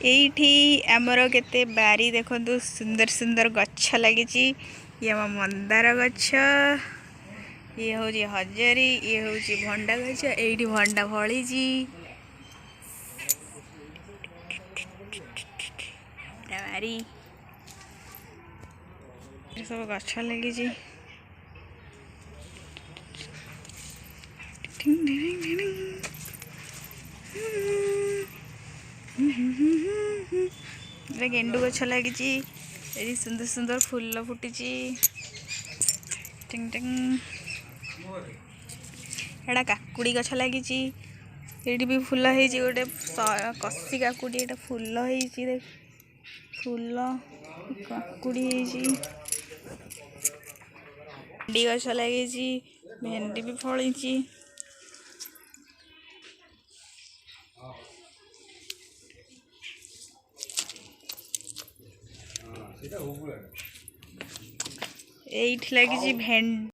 एठी आमर केते बारी देखो सुंदर सुंदर गच्छ लगी। ये आम मंदार गच्छ, ये हूँ हजारी, ये हूँ भंडा गच्छ। ये भंडा फली बारी सब गच्छ लगी। गेंडु गछ लगी। सुंदर सुंदर फूल फुटी। एटा काकुड़ी गछ लगी। ये भी फूल है गोटे कसी काकुड़ी एटा फूल है फूल काकुड़ी भेंडी गछ लगी। भेंडी भी फली। एठी लगी भेंडी।